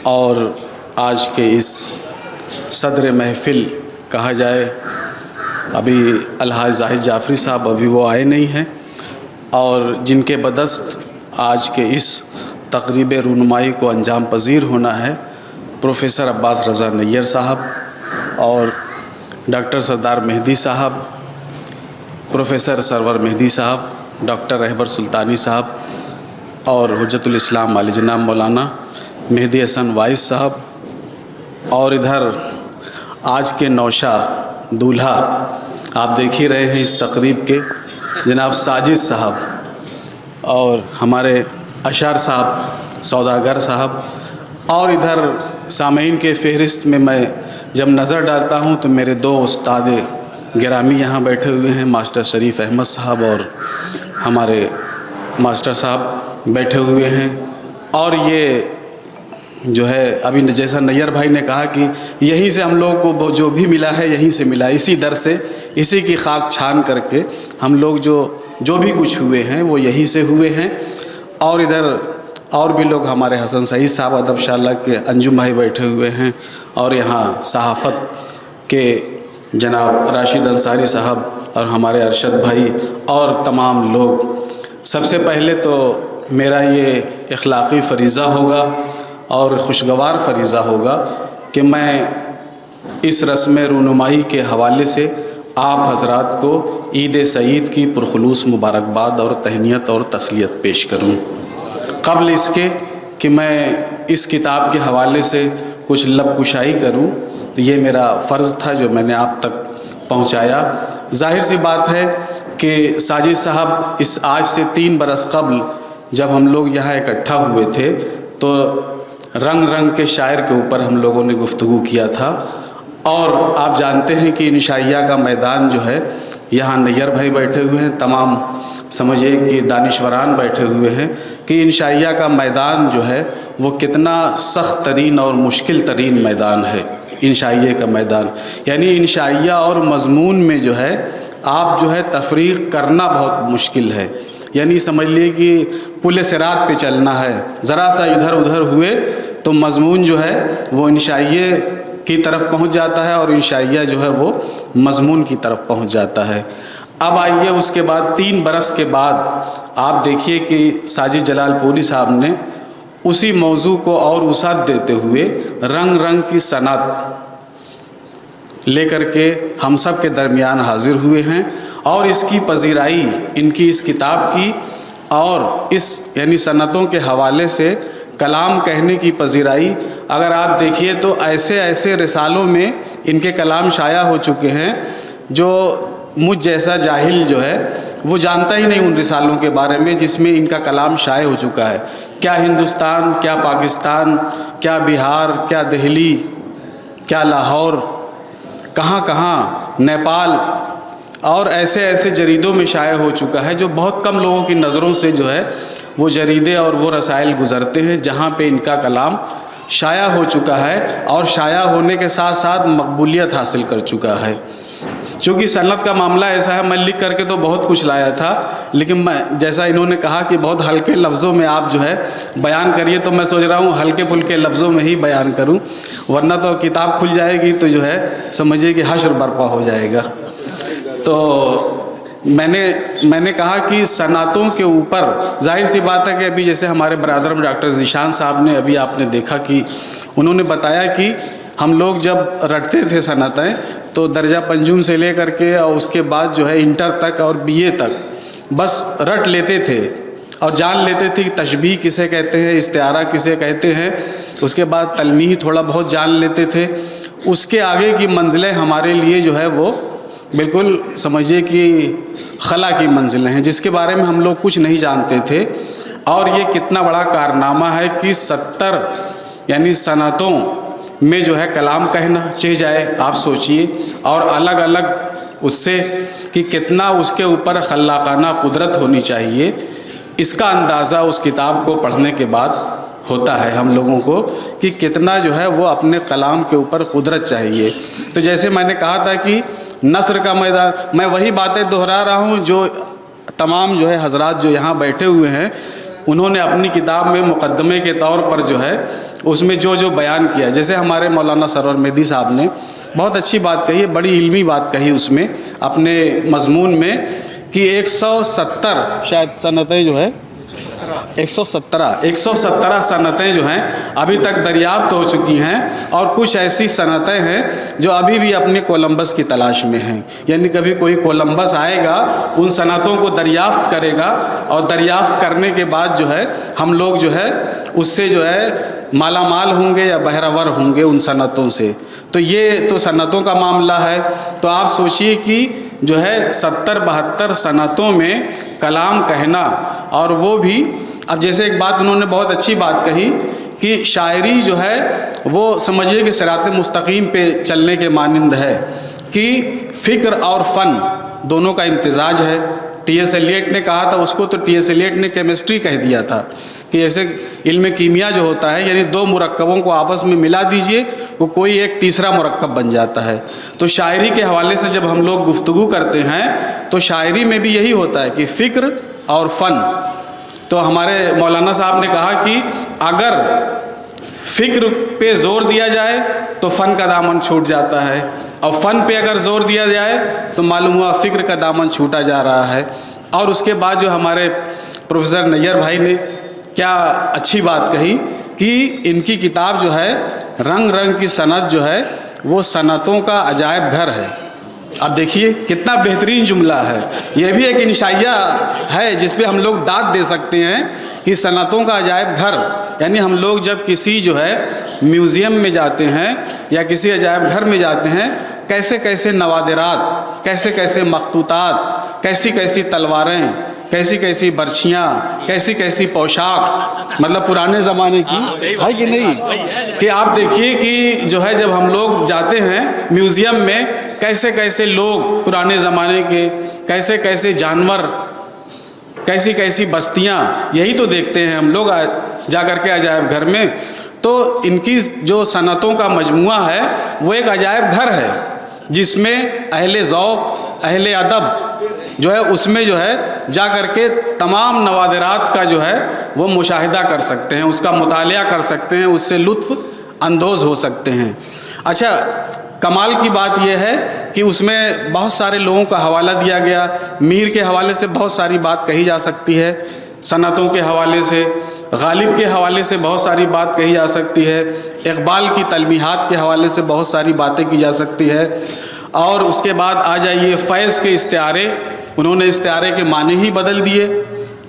اور آج کے اس صدر محفل کہا جائے، ابھی الحاج زاہد جعفری صاحب ابھی وہ آئے نہیں ہیں، اور جن کے بدست آج کے اس تقریب رونمائی کو انجام پذیر ہونا ہے، پروفیسر عباس رضا نیّر صاحب اور ڈاکٹر سردار مہدی صاحب، پروفیسر سرور مہدی صاحب، ڈاکٹر رہبر سلطانی صاحب اور حجت الاسلام عالی جناب مولانا مہدی حسن وائس صاحب، اور ادھر آج کے نوشا دولہا آپ دیکھ ہی رہے ہیں اس تقریب کے، جناب ساجد صاحب، اور ہمارے اشار صاحب، سوداگر صاحب، اور ادھر سامعین کے فہرست میں جب نظر ڈالتا ہوں تو میرے دو استاد گرامی یہاں بیٹھے ہوئے ہیں، ماسٹر شریف احمد صاحب اور ہمارے ماسٹر صاحب بیٹھے ہوئے ہیں، اور یہ جو ہے ابھی جیسا نیّر بھائی نے کہا کہ یہیں سے ہم لوگوں کو جو بھی ملا ہے یہیں سے ملا، اسی در سے، اسی کی خاک چھان کر کے ہم لوگ جو بھی کچھ ہوئے ہیں وہ یہیں سے ہوئے ہیں۔ اور ادھر اور بھی لوگ ہمارے حسن سعید صاحب ادب شاء اللہ کے انجم بھائی بیٹھے ہوئے ہیں، اور یہاں صحافت کے جناب راشد انصاری صاحب اور ہمارے ارشد بھائی اور تمام لوگ۔ سب سے پہلے تو میرا یہ اخلاقی فریضہ ہوگا اور خوشگوار فریضہ ہوگا کہ میں اس رسم رونمائی کے حوالے سے آپ حضرات کو عید سعید کی پرخلوص مبارکباد اور تہنیت اور تسلیت پیش کروں۔ قبل اس کے کہ میں اس کتاب کے حوالے سے کچھ لب کشائی کروں، تو یہ میرا فرض تھا جو میں نے آپ تک پہنچایا۔ ظاہر سی بات ہے کہ ساجد صاحب اس آج سے 3 برس قبل جب ہم لوگ یہاں اکٹھا ہوئے تھے تو رنگ رنگ کے شاعر کے اوپر ہم لوگوں نے گفتگو کیا تھا، اور آپ جانتے ہیں کہ انشائیہ کا میدان جو ہے، یہاں نیّر بھائی بیٹھے ہوئے ہیں، تمام سمجھے کہ دانشوران بیٹھے ہوئے ہیں، کہ انشائیہ کا میدان جو ہے وہ کتنا سخت ترین اور مشکل ترین میدان ہے۔ انشائیہ کا میدان یعنی انشائیہ اور مضمون میں جو ہے آپ جو ہے تفریق کرنا بہت مشکل ہے، یعنی سمجھ لیے کہ پل صراط پہ چلنا ہے، ذرا سا ادھر ادھر ہوئے تو مضمون جو ہے وہ انشائیہ کی طرف پہنچ جاتا ہے اور انشائیہ جو ہے وہ مضمون کی طرف پہنچ جاتا ہے۔ اب آئیے اس کے بعد 3 برس کے بعد آپ دیکھیے کہ ساجد جلال پوری صاحب نے اسی موضوع کو اور وسعت دیتے ہوئے رنگ رنگ کی صنعت لے کر کے ہم سب کے درمیان حاضر ہوئے ہیں، اور اس کی پذیرائی ان کی اس کتاب کی اور اس یعنی صنعتوں کے حوالے سے کلام کہنے کی پذیرائی، اگر آپ دیکھیے تو ایسے ایسے رسالوں میں ان کے کلام شائع ہو چکے ہیں جو مجھ جیسا جاہل جو ہے وہ جانتا ہی نہیں ان رسالوں کے بارے میں جس میں ان کا کلام شائع ہو چکا ہے۔ کیا ہندوستان، کیا پاکستان، کیا بہار، کیا دہلی، کیا لاہور، کہاں کہاں، نیپال، اور ایسے ایسے جریدوں میں شائع ہو چکا ہے جو بہت کم لوگوں کی نظروں سے جو ہے وہ جریدے اور وہ رسائل گزرتے ہیں جہاں پہ ان کا کلام شائع ہو چکا ہے، اور شائع ہونے کے ساتھ ساتھ مقبولیت حاصل کر چکا ہے۔ چونکہ صنعت کا معاملہ ایسا ہے، میں لکھ کر کے تو بہت کچھ لایا تھا، لیکن میں جیسا انہوں نے کہا کہ بہت ہلکے لفظوں میں آپ جو ہے بیان کریے، تو میں سوچ رہا ہوں ہلکے پھلکے لفظوں میں ہی بیان کروں، ورنہ تو کتاب کھل جائے گی تو جو ہے سمجھیے کہ حشر برپا ہو جائے گا۔ تو میں نے کہا کہ صنعتوں کے اوپر ظاہر سی بات ہے کہ ابھی جیسے ہمارے برادر ڈاکٹر ذیشان صاحب نے ابھی آپ نے دیکھا کہ انہوں نے بتایا کہ ہم لوگ جب رٹتے تھے صنعتیں تو درجہ پنجم سے لے کر کے اور اس کے بعد جو ہے انٹر تک اور بی اے تک بس رٹ لیتے تھے اور جان لیتے تھے کہ تشبیہ کسے کہتے ہیں، استعارہ کسے کہتے ہیں، اس کے بعد تلمیح تھوڑا بہت جان لیتے تھے۔ اس کے آگے کی منزلیں ہمارے لیے جو ہے وہ بالکل سمجھیے کہ خلا کی منزلیں ہیں جس کے بارے میں ہم لوگ کچھ نہیں جانتے تھے، اور یہ کتنا بڑا کارنامہ ہے کہ 70 یعنی صنعتوں میں جو ہے کلام کہنا چاہ جائے، آپ سوچئے، اور الگ الگ اس سے کہ کتنا اس کے اوپر خلاقانہ قدرت ہونی چاہیے، اس کا اندازہ اس کتاب کو پڑھنے کے بعد ہوتا ہے ہم لوگوں کو کہ کتنا جو ہے وہ اپنے کلام کے اوپر قدرت چاہیے۔ تو جیسے میں نے کہا تھا کہ نثر کا میدان، میں وہی باتیں دہرا رہا ہوں جو تمام جو ہے حضرات جو یہاں بیٹھے ہوئے ہیں انہوں نے اپنی کتاب میں مقدمے کے طور پر جو ہے اس میں جو جو بیان کیا، جیسے ہمارے مولانا سرور مہدی صاحب نے بہت اچھی بات کہی ہے، بڑی علمی بات کہی اس میں اپنے مضمون میں، کہ 170 شاید صنعتیں جو ہے 117 صنعتیں جو ہیں ابھی تک دریافت ہو چکی ہیں، اور کچھ ایسی صنعتیں ہیں جو ابھی بھی اپنے کولمبس کی تلاش میں ہیں، یعنی کبھی کوئی کولمبس آئے گا، ان صنعتوں کو دریافت کرے گا، اور دریافت کرنے کے بعد جو ہے ہم لوگ جو ہے اس سے جو ہے مالا مال ہوں گے یا بہرور ہوں گے ان صنعتوں سے۔ تو یہ تو صنعتوں کا معاملہ ہے۔ تو آپ سوچئے کہ جو ہے 70-72 صنعتوں میں کلام کہنا، اور وہ بھی اب جیسے ایک بات انہوں نے بہت اچھی بات کہی کہ شاعری جو ہے وہ سمجھیے کہ صراط مستقیم پہ چلنے کے مانند ہے، کہ فکر اور فن دونوں کا امتزاج ہے۔ ٹی ایس ایلیٹ نے کہا تھا اس کو، تو ٹی ایس ایلیٹ نے کیمسٹری کہہ دیا تھا کہ ایسے علم کیمیا جو ہوتا ہے، یعنی دو مرکبوں کو آپس میں ملا دیجئے وہ کوئی ایک تیسرا مرکب بن جاتا ہے۔ تو شاعری کے حوالے سے جب ہم لوگ گفتگو کرتے ہیں تو شاعری میں بھی یہی ہوتا ہے کہ فکر اور فن۔ تو ہمارے مولانا صاحب نے کہا کہ اگر فکر پہ زور دیا جائے تو فن کا دامن چھوٹ جاتا ہے، اور فن پہ اگر زور دیا جائے تو معلوم ہوا فکر کا دامن چھوٹا جا رہا ہے۔ اور اس کے بعد جو ہمارے پروفیسر نیّر بھائی نے کیا اچھی بات کہی کہ ان کی کتاب جو ہے رنگ رنگ کی صنعت جو ہے وہ صنعتوں کا عجائب گھر ہے۔ اب دیکھیے کتنا بہترین جملہ ہے، یہ بھی ایک انشائیہ ہے جس پہ ہم لوگ داد دے سکتے ہیں کہ صنعتوں کا عجائب گھر، یعنی ہم لوگ جب کسی جو ہے میوزیم میں جاتے ہیں یا کسی عجائب گھر میں جاتے ہیں، کیسے کیسے نوادرات، کیسے کیسے مخطوطات، کیسی کیسی تلواریں، کیسی کیسی برچیاں، کیسی کیسی پوشاک، مطلب پرانے زمانے کی ہے کہ نہیں، کہ آپ دیکھیے کہ جو ہے جب ہم لوگ جاتے ہیں میوزیم میں، کیسے کیسے لوگ پرانے زمانے کے، کیسے کیسے جانور، کیسی کیسی بستیاں، یہی تو دیکھتے ہیں ہم لوگ جا کر کے عجائب گھر میں۔ تو ان کی جو صنعتوں کا مجموعہ ہے وہ ایک عجائب گھر ہے جس میں اہل ذوق، اہل ادب جو ہے اس میں جو ہے جا کر کے تمام نوادرات کا جو ہے وہ مشاہدہ کر سکتے ہیں، اس کا مطالعہ کر سکتے ہیں، اس سے لطف اندوز ہو سکتے ہیں۔ اچھا، کمال کی بات یہ ہے کہ اس میں بہت سارے لوگوں کا حوالہ دیا گیا، میر کے حوالے سے بہت ساری بات کہی جا سکتی ہے، صنعتوں کے حوالے سے، غالب کے حوالے سے بہت ساری بات کہی جا سکتی ہے، اقبال کی تلمیحات کے حوالے سے بہت ساری باتیں کی جا سکتی ہے۔ اور اس کے بعد آ جائیے فیض کے استعارے، انہوں نے استعارے کے معنی ہی بدل دیے،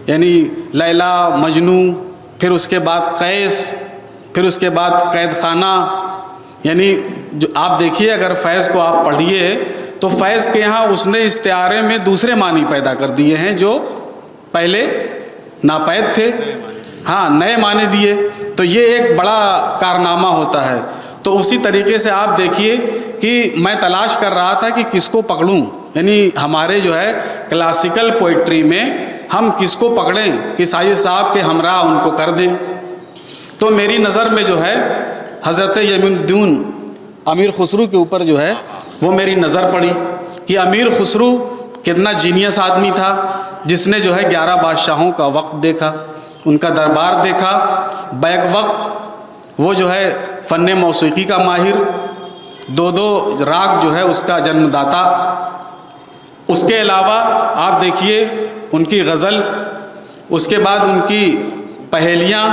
یعنی لیلا، مجنوں، پھر اس کے بعد قیس، پھر اس کے بعد قید خانہ، یعنی جو آپ دیکھیے اگر فیض کو آپ پڑھیے تو فیض کے یہاں اس نے استعارے میں دوسرے معنی پیدا کر دیے ہیں جو پہلے ناپید تھے، ہاں نئے معنی دیے، تو یہ ایک بڑا کارنامہ ہوتا ہے۔ تو اسی طریقے سے آپ دیکھیے کہ میں تلاش کر رہا تھا کہ کس کو پکڑوں، یعنی ہمارے جو ہے کلاسیکل پوئٹری میں ہم کس کو پکڑیں کہ ساجد صاحب کے ہمراہ ان کو کر دیں۔ تو میری نظر میں جو ہے حضرت یمین الدین امیر خسرو کے اوپر جو ہے وہ میری نظر پڑی کہ امیر خسرو کتنا جینیس آدمی تھا، جس نے جو ہے 11 بادشاہوں کا وقت دیکھا، ان کا دربار دیکھا، بیک وقت وہ جو ہے فن موسیقی کا ماہر، دو راگ جو ہے اس کا جنم داتا۔ اس کے علاوہ آپ دیکھیے ان کی غزل، اس کے بعد ان کی پہیلیاں،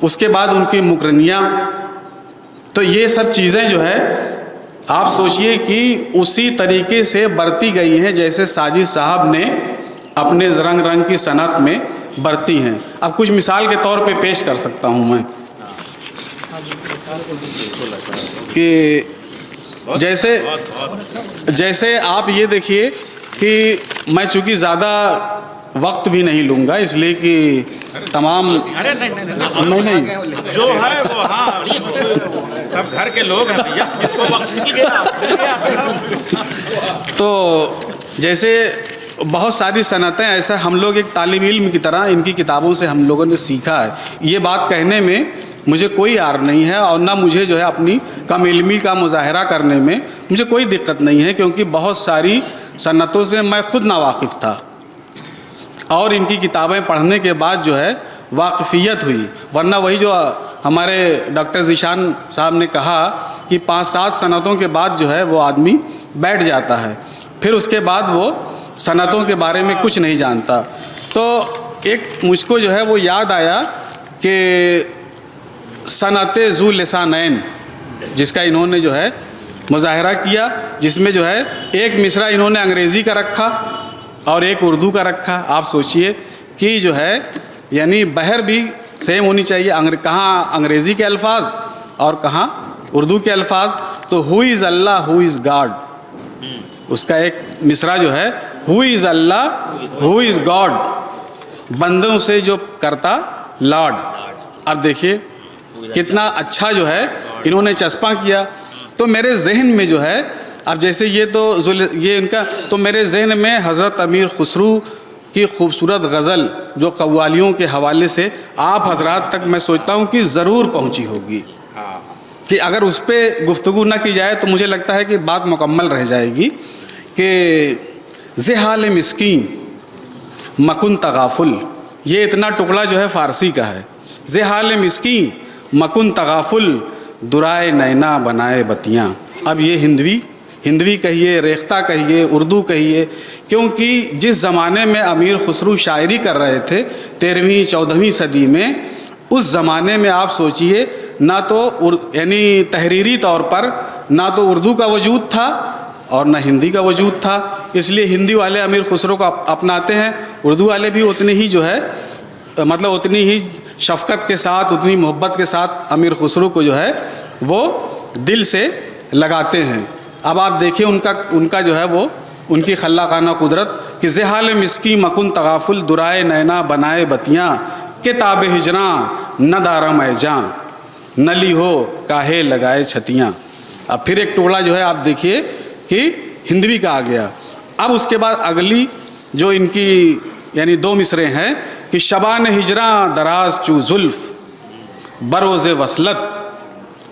اس کے بعد ان کی مکرنیاں، تو یہ سب چیزیں جو ہے آپ سوچئے کہ اسی طریقے سے برتی گئی ہیں جیسے ساجد صاحب نے اپنے رنگ رنگ کی صنعت میں برتی ہیں۔ اب کچھ مثال کے طور پہ پیش کر سکتا ہوں میں کہ جیسے آپ یہ دیکھیے کہ میں چونکہ زیادہ وقت بھی نہیں لوں گا اس لیے کہ تمام نہیں جو ہے وہ ہاں سب گھر کے لوگ ہیں بھیا، جس کو وقت مل گیا۔ تو جیسے بہت ساری صنعتیں ایسا ہم لوگ ایک طالب علم کی طرح ان کی کتابوں سے ہم لوگوں نے سیکھا ہے۔ یہ بات کہنے میں مجھے کوئی عار نہیں ہے اور نہ مجھے جو ہے اپنی کم علمی کا مظاہرہ کرنے میں مجھے کوئی دقت نہیں ہے، کیونکہ بہت ساری صنعتوں سے میں خود ناواقف تھا، اور ان کی کتابیں پڑھنے کے بعد جو ہے واقفیت ہوئی، ورنہ وہی جو ہمارے ڈاکٹر ذیشان صاحب نے کہا کہ 5-7 صنعتوں کے بعد جو ہے وہ آدمی بیٹھ جاتا ہے، پھر اس کے بعد وہ صنعتوں کے بارے میں کچھ نہیں جانتا۔ تو ایک مجھ کو جو ہے وہ یاد آیا کہ صنعت ذو لسانین جس کا انہوں نے جو ہے مظاہرہ کیا، جس میں جو ہے ایک مصرع انہوں نے انگریزی کا رکھا اور ایک اردو کا رکھا۔ آپ سوچئے کہ جو ہے یعنی بحر بھی سیم ہونی چاہیے، کہاں انگریزی کے الفاظ اور کہاں اردو کے الفاظ۔ تو ہو از اللہ ہو از گاڈ، اس کا ایک مصرع جو ہے ہو از اللہ ہو از گاڈ، بندوں سے جو کرتا لاڈ۔ اب دیکھیے کتنا اچھا جو ہے انہوں نے چسپاں کیا۔ تو میرے ذہن میں جو ہے اب جیسے یہ ان کا، تو میرے ذہن میں حضرت امیر خسرو کی خوبصورت غزل جو قوالیوں کے حوالے سے آپ حضرات تک میں سوچتا ہوں کہ ضرور پہنچی ہوگی، کہ اگر اس پہ گفتگو نہ کی جائے تو مجھے لگتا ہے کہ بات مکمل رہ جائے گی۔ کہ ز حال مسکین مکن تغافل، یہ اتنا ٹکڑا جو ہے فارسی کا ہے۔ ز حال مسکین مکن تغافل درائے نینا بنائے بتیاں۔ اب یہ ہندوی کہیے، ریختہ کہیے، اردو کہیے، کیونکہ جس زمانے میں امیر خسرو شاعری کر رہے تھے 13ویں 14ویں صدی میں، اس زمانے میں آپ سوچئے نہ تو یعنی تحریری طور پر نہ تو اردو کا وجود تھا اور نہ ہندی کا وجود تھا، اس لیے ہندی والے امیر خسرو کو اپناتے ہیں، اردو والے بھی اتنے ہی جو ہے مطلب اتنی ہی شفقت کے ساتھ، اتنی محبت کے ساتھ امیر خسرو کو جو ہے وہ دل سے لگاتے ہیں۔ اب آپ دیکھیں ان کا جو ہے وہ ان کی خلاقانہ قدرت کہ ز حال مسکی مکن تغافل درائے نینا بنائے بتیاں، کتاب ہجراں نہ دارم اے جاں نلی ہو کاہے لگائے چھتیاں۔ اب پھر ایک ٹکڑا جو ہے آپ دیکھیے کہ ہندوی کا آ گیا۔ اب اس کے بعد اگلی جو ان کی یعنی 2 مصرے ہیں کہ شبان ہجراں دراز چو زلف بروز وصلت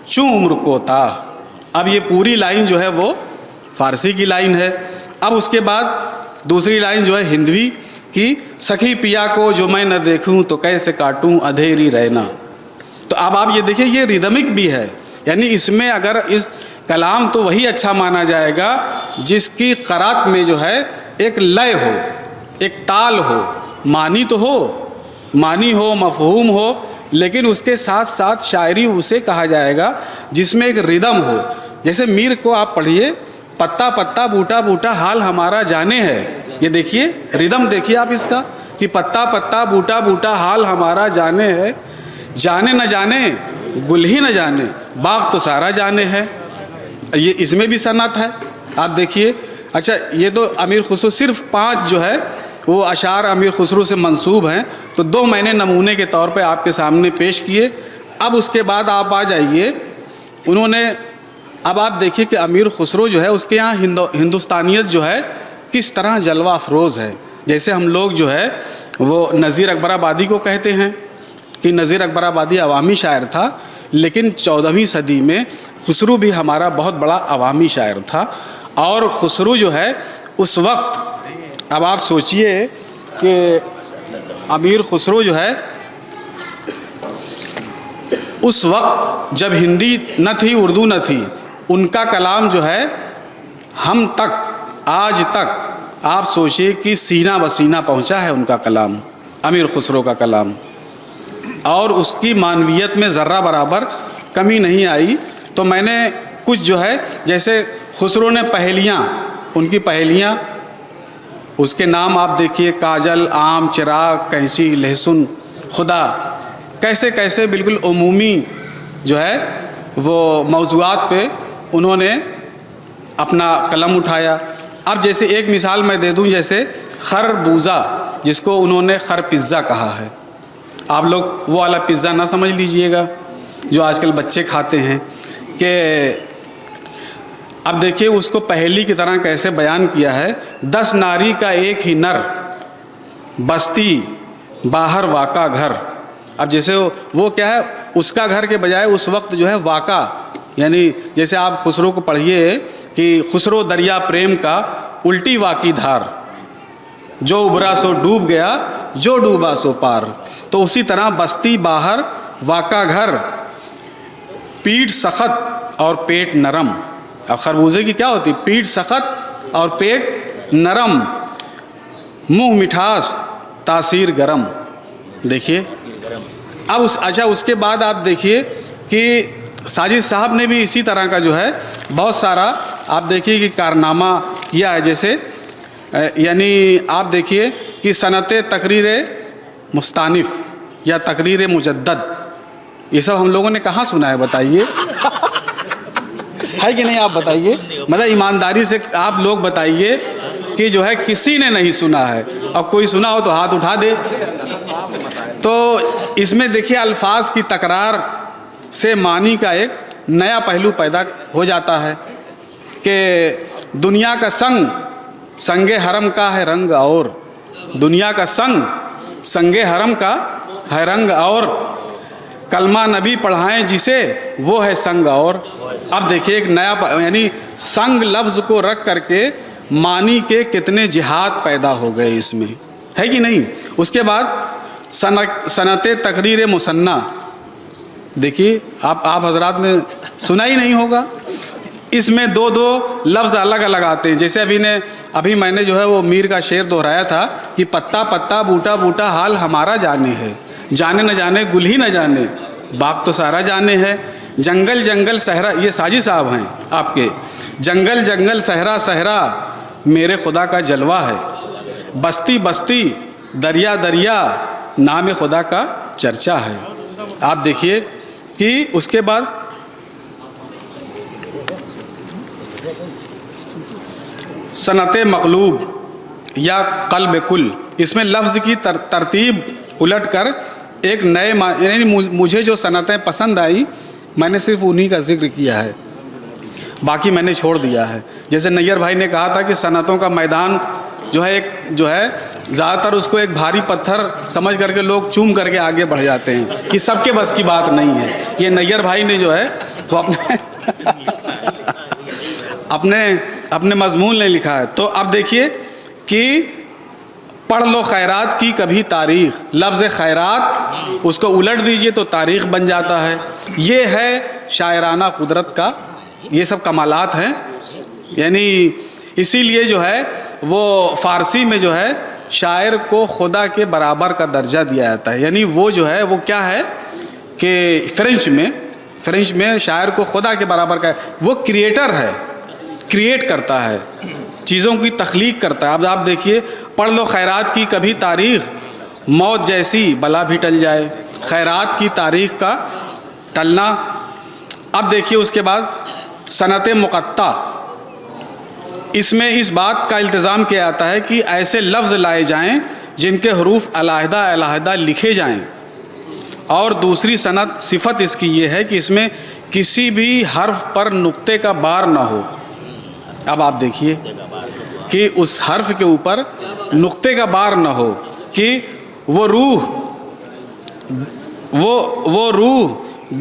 چوں عمر کوتاہ۔ اب یہ پوری لائن جو ہے وہ فارسی کی لائن ہے۔ اب اس کے بعد دوسری لائن جو ہے ہندوی کی، سخی پیا کو جو میں نہ دیکھوں تو کیسے کاٹوں اندھیری رہنا۔ تو اب آپ یہ دیکھیں یہ ریدمک بھی ہے، یعنی اس میں اگر اس کلام تو وہی اچھا مانا جائے گا جس کی قرات میں جو ہے ایک لے ہو، ایک تال ہو، معنی تو ہو، معنی ہو، مفہوم ہو، لیکن اس کے ساتھ ساتھ شاعری اسے کہا جائے گا جس میں ایک ردم ہو۔ جیسے میر کو آپ پڑھیے، پتا پتا بوٹا بوٹا حال ہمارا جانے ہے، یہ دیکھیے ردم دیکھیے آپ اس کا کہ پتا پتا بوٹا بوٹا حال ہمارا جانے ہے، جانے نہ جانے گل ہی نہ جانے باغ تو سارا جانے ہے۔ یہ اس میں بھی صنعت ہے، آپ دیکھیے۔ اچھا یہ تو امیر خسرو صرف 5 جو ہے وہ اشعار امیر خسرو سے منسوب ہیں، تو 2 میں نے نمونے کے طور پہ آپ کے سامنے پیش کیے۔ اب اس کے بعد آپ آ جائیے، انہوں نے اب آپ دیکھیے کہ امیر خسرو جو ہے اس کے یہاں ہندوستانیت جو ہے کس طرح جلوہ افروز ہے۔ جیسے ہم لوگ جو ہے وہ نذیر اکبر آبادی کو کہتے ہیں کہ نذیر اکبر آبادی عوامی شاعر تھا، لیکن 14ویں صدی میں خسرو بھی ہمارا بہت بڑا عوامی شاعر تھا۔ اور خسرو جو ہے اس وقت، اب آپ سوچئے کہ امیر خسرو جو ہے اس وقت جب ہندی نہ تھی، اردو نہ تھی، ان کا کلام جو ہے ہم تک آج تک آپ سوچئے کہ سینہ بسینہ پہنچا ہے ان کا کلام، امیر خسرو کا کلام، اور اس کی معنویت میں ذرہ برابر کمی نہیں آئی۔ تو میں نے کچھ جو ہے جیسے خسرو نے پہیلیاں، ان کی پہیلیاں، اس کے نام آپ دیکھیے، کاجل، آم، چراغ، کینسی، لہسن، خدا، کیسے کیسے بالکل عمومی جو ہے وہ موضوعات پہ انہوں نے اپنا قلم اٹھایا۔ اب جیسے ایک مثال میں دے دوں، جیسے خربوزہ جس کو انہوں نے خرپزا کہا ہے، آپ لوگ وہ والا پزا نہ سمجھ لیجئے گا جو آج کل بچے کھاتے ہیں، کہ اب دیکھیے اس کو پہیلی کی طرح کیسے بیان کیا ہے۔ 10 ناری کا ایک ہی نر بستی باہر واقع گھر۔ اب جیسے وہ کیا ہے، اس کا گھر کے بجائے اس وقت جو ہے واقع، یعنی جیسے آپ خسرو کو پڑھیے کہ خسرو دریا پریم کا الٹی واقعی دھار، جو ابھرا سو ڈوب گیا جو ڈوبا سو پار. تو اسی طرح بستی باہر واقع گھر، پیٹھ سخت اور پیٹ نرم. اب خربوزے کی کیا ہوتی؟ پیٹھ سخت اور پیٹ نرم، منہ مٹھاس تاثیر گرم. دیکھیے اب اس کے بعد آپ دیکھیے کہ ساجد صاحب نے بھی اسی طرح کا جو ہے بہت سارا آپ دیکھیے کہ کارنامہ کیا ہے. جیسے یعنی آپ دیکھیے کہ صنعت تقریر مستانف یا تقریر مجدد، یہ سب ہم لوگوں نے کہاں سنا ہے بتائیے؟ ہے کہ نہیں؟ آپ بتائیے، مطلب ایمانداری سے آپ لوگ بتائیے کہ جو ہے کسی نے نہیں سنا ہے. اب کوئی سنا ہو تو ہاتھ اٹھا دے. تو اس میں دیکھیے الفاظ کی تکرار سے معنی کا ایک نیا پہلو پیدا ہو جاتا ہے کہ دنیا کا سنگ حرم کا ہے رنگ اور، دنیا کا سنگ حرم کا ہے رنگ اور، کلمہ نبی پڑھائیں جسے وہ ہے سنگ اور. اب دیکھیے ایک نیا یعنی سنگ لفظ کو رکھ کر کے معنی کے کتنے جہات پیدا ہو گئے اس میں، ہے کہ نہیں؟ اس کے بعد صنعت تقریر مصنع، دیکھیے آپ حضرات نے سنا ہی نہیں ہوگا. اس میں دو لفظ الگ الگ آتے ہیں. جیسے ابھی میں نے جو ہے وہ میر کا شعر دہرایا تھا کہ پتا پتا بوٹا بوٹا حال ہمارا جانے ہے، جانے نہ جانے گل ہی نہ جانے باغ تو سارا جانے ہے. جنگل جنگل صحرا، یہ ساجد صاحب ہیں آپ کے. جنگل جنگل صحرا صحرا میرے خدا کا جلوہ ہے، بستی بستی دریا دریا نام خدا کا چرچا ہے. آپ دیکھیے کہ اس کے بعد صنعت مقلوب یا قلب کل، اس میں لفظ کی ترتیب الٹ کر ایک نئے یعنی مجھے جو صنعتیں پسند آئی میں نے صرف انہی کا ذکر کیا ہے، باقی میں نے چھوڑ دیا ہے. جیسے نیئر بھائی نے کہا تھا کہ صنعتوں کا میدان جو ہے زیادہ تر اس کو ایک بھاری پتھر سمجھ کر کے لوگ چوم کر کے آگے بڑھ جاتے ہیں کہ سب کے بس کی بات نہیں ہے. یہ نیئر بھائی نے جو ہے وہ اپنے مضمون نے لکھا ہے. تو اب دیکھیے کہ پڑھ لو خیرات کی کبھی تاریخ، لفظ خیرات اس کو الٹ دیجئے تو تاریخ بن جاتا ہے. یہ ہے شاعرانہ قدرت کا، یہ سب کمالات ہیں. یعنی اسی لیے جو ہے وہ فارسی میں جو ہے شاعر کو خدا کے برابر کا درجہ دیا جاتا ہے. یعنی وہ جو ہے وہ کیا ہے کہ فرینچ میں شاعر کو خدا کے برابر کا وہ کریٹر ہے، کریٹ کرتا ہے، چیزوں کی تخلیق کرتا ہے. اب آپ دیکھیے پڑھ لو خیرات کی کبھی تاریخ، موت جیسی بلا بھی ٹل جائے. خیرات کی تاریخ کا ٹلنا. اب دیکھیے اس کے بعد صنعت مقطع، اس میں اس بات کا التزام کیا جاتا ہے کہ ایسے لفظ لائے جائیں جن کے حروف علیحدہ علیحدہ لکھے جائیں. اور دوسری صفت اس کی یہ ہے کہ اس میں کسی بھی حرف پر نقطے کا بار نہ ہو. اب آپ دیکھیے کہ اس حرف کے اوپر نقطے کا بار نہ ہو کہ وہ روح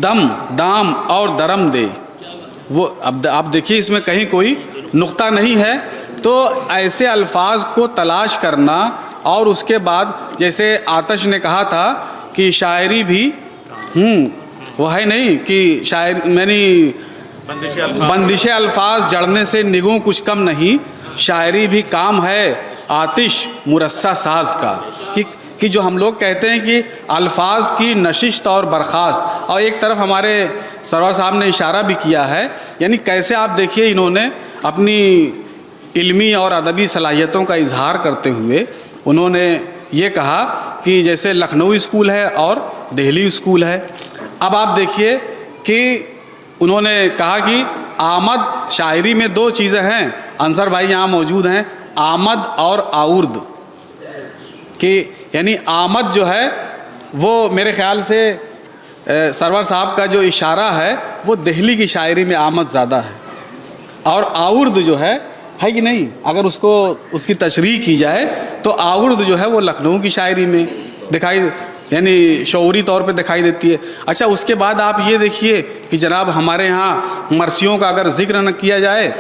دم دام اور درم دے. وہ اب آپ دیکھیے اس میں کہیں کوئی نقطہ نہیں ہے. تو ایسے الفاظ کو تلاش کرنا اور اس کے بعد جیسے آتش نے کہا تھا کہ شاعری بھی وہ ہے نہیں کہ بندش الفاظ جڑنے سے نگوں کچھ کم نہیں، شاعری بھی کام ہے آتش مرصع ساز کا. کہ جو ہم لوگ کہتے ہیں کہ الفاظ کی نشست اور برخاست، اور ایک طرف ہمارے سرور صاحب نے اشارہ بھی کیا ہے، یعنی کیسے آپ دیکھیے انہوں نے اپنی علمی اور ادبی صلاحیتوں کا اظہار کرتے ہوئے انہوں نے یہ کہا کہ جیسے لکھنؤ اسکول ہے اور دہلی اسکول ہے. اب آپ دیکھیے کہ انہوں نے کہا کہ آمد شاعری میں دو چیزیں ہیں، انصر بھائی یہاں موجود ہیں، آمد اور آورد. کہ یعنی آمد جو ہے وہ میرے خیال سے سرور صاحب کا جو اشارہ ہے وہ دہلی کی شاعری میں آمد زیادہ ہے، اور آورد جو ہے کہ نہیں، اگر اس کی تشریح کی جائے تو آورد جو ہے وہ لکھنؤ کی شاعری میں یعنی شعوری طور پہ دکھائی دیتی ہے. اچھا اس کے بعد آپ یہ دیکھیے کہ جناب ہمارے ہاں مرثیوں کا اگر ذکر نہ کیا جائے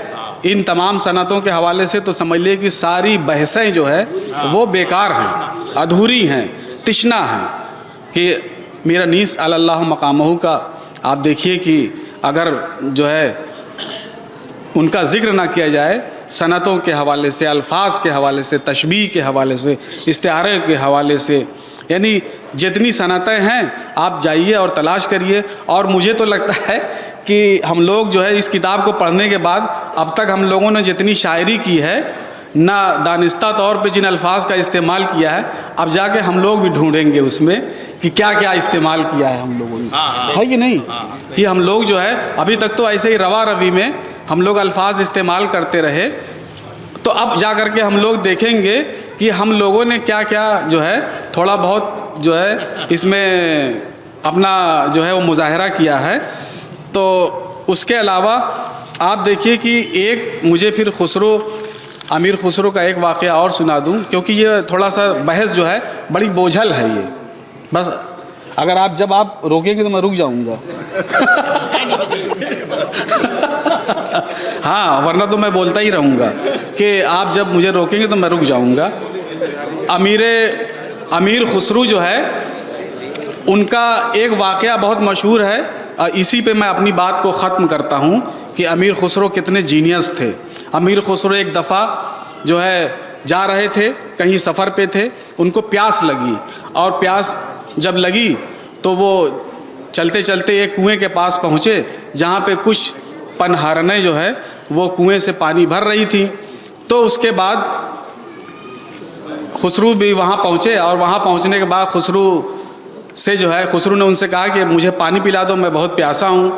ان تمام صنعتوں کے حوالے سے تو سمجھ لیے کہ ساری بحثیں جو ہے وہ بیکار ہیں، ادھوری ہیں، تشنا ہیں. کہ میرا نیس علی اللہ مقامہ کا آپ دیکھیے کہ اگر جو ہے ان کا ذکر نہ کیا جائے صنعتوں کے حوالے سے، الفاظ کے حوالے سے، تشبیہ کے حوالے سے، استعارے کے حوالے سے، یعنی جتنی صنعتیں ہیں آپ جائیے اور تلاش کریے. اور مجھے تو لگتا ہے کہ ہم لوگ جو ہے اس کتاب کو پڑھنے کے بعد اب تک ہم لوگوں نے جتنی شاعری کی ہے، نہ دانستہ طور پہ جن الفاظ کا استعمال کیا ہے، اب جا کے ہم لوگ بھی ڈھونڈیں گے اس میں کہ کیا کیا استعمال کیا ہے ہم لوگوں نے، ہے کہ نہیں؟ کہ ہم لوگ جو ہے ابھی تک تو ایسے ہی روا روی میں ہم لوگ الفاظ استعمال کرتے رہے، تو اب جا کر کے ہم لوگ دیکھیں گے کہ ہم لوگوں نے کیا کیا جو ہے تھوڑا بہت جو ہے اس میں اپنا جو ہے وہ مظاہرہ کیا ہے. تو اس کے علاوہ آپ دیکھیے کہ ایک مجھے پھر امیر خسرو کا ایک واقعہ اور سنا دوں، کیونکہ یہ تھوڑا سا بحث جو ہے بڑی بوجھل ہے. یہ بس اگر جب آپ روکیں گے تو میں رک جاؤں گا. ہاں ورنہ تو میں بولتا ہی رہوں گا کہ آپ جب مجھے روکیں گے تو میں رک جاؤں گا. امیر خسرو جو ہے ان کا ایک واقعہ بہت مشہور ہے، اسی پہ میں اپنی بات کو ختم کرتا ہوں کہ امیر خسرو کتنے جینیس تھے. امیر خسرو ایک دفعہ جو ہے جا رہے تھے، کہیں سفر پہ تھے، ان کو پیاس لگی، اور پیاس جب لگی تو وہ چلتے چلتے ایک کنویں کے پاس پہنچے جہاں پہ کچھ پنہارنیں جو ہے وہ کنویں سے پانی بھر رہی تھیں. تو اس کے بعد خسرو بھی وہاں پہنچے، اور وہاں پہنچنے کے بعد خسرو نے ان سے کہا کہ مجھے پانی پلا دو، میں بہت پیاسا ہوں.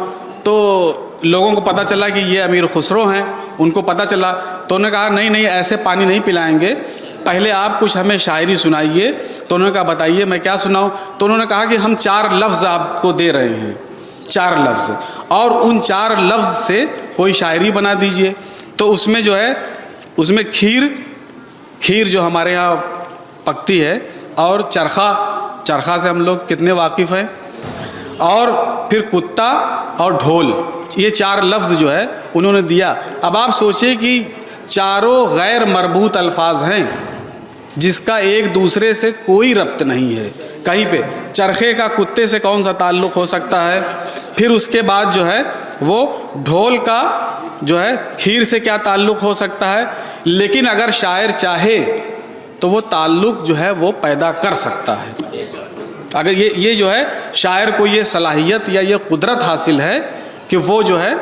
تو لوگوں کو پتہ چلا کہ یہ امیر خسرو ہیں، ان کو پتہ چلا تو انہوں نے کہا نہیں ایسے پانی نہیں پلائیں گے، پہلے آپ کچھ ہمیں شاعری سنائیے. تو انہوں نے کہا بتائیے میں کیا سناؤں. تو انہوں نے کہا کہ ہم 4 لفظ آپ کو دے رہے ہیں، 4 لفظ، اور ان 4 لفظ سے کوئی شاعری بنا دیجئے. تو اس میں جو ہے اس میں کھیر جو ہمارے ہاں پکتی ہے، اور چرخا سے ہم لوگ کتنے واقف ہیں، اور پھر کتا اور ڈھول، یہ 4 لفظ جو ہے انہوں نے دیا. اب آپ سوچیں کہ چاروں غیر مربوط الفاظ ہیں جس کا ایک دوسرے سے کوئی ربط نہیں ہے کہیں پہ. چرخے کا کتے سے کون سا تعلق ہو سکتا ہے؟ پھر اس کے بعد جو ہے وہ ڈھول کا جو ہے کھیر سے کیا تعلق ہو سکتا ہے؟ لیکن اگر شاعر چاہے تو وہ تعلق جو ہے وہ پیدا کر سکتا ہے. اگر یہ جو ہے شاعر کو یہ صلاحیت یا یہ قدرت حاصل ہے کہ وہ جو ہے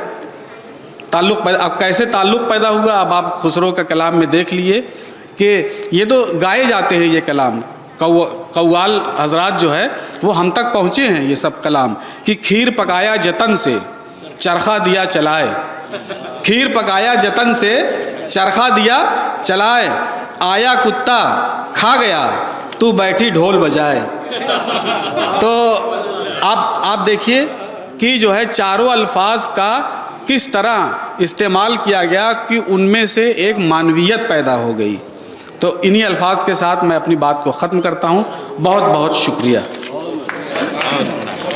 تعلق پیدا. اب کیسے تعلق پیدا ہوا؟ اب آپ خسرو کا کلام میں دیکھ لیے کہ یہ تو گائے جاتے ہیں یہ کلام، قوال حضرات جو ہے وہ ہم تک پہنچے ہیں یہ سب کلام، کہ کھیر پکایا جتن سے چرخا دیا چلائے، کھیر پکایا جتن سے چرخا دیا چلائے، آیا کتا کھا گیا تو بیٹھی ڈھول بجائے. تو آپ دیکھیے کہ جو ہے چاروں الفاظ کا کس طرح استعمال کیا گیا کہ ان میں سے ایک معنویت پیدا ہو گئی. تو انہی الفاظ کے ساتھ میں اپنی بات کو ختم کرتا ہوں. بہت بہت شکریہ.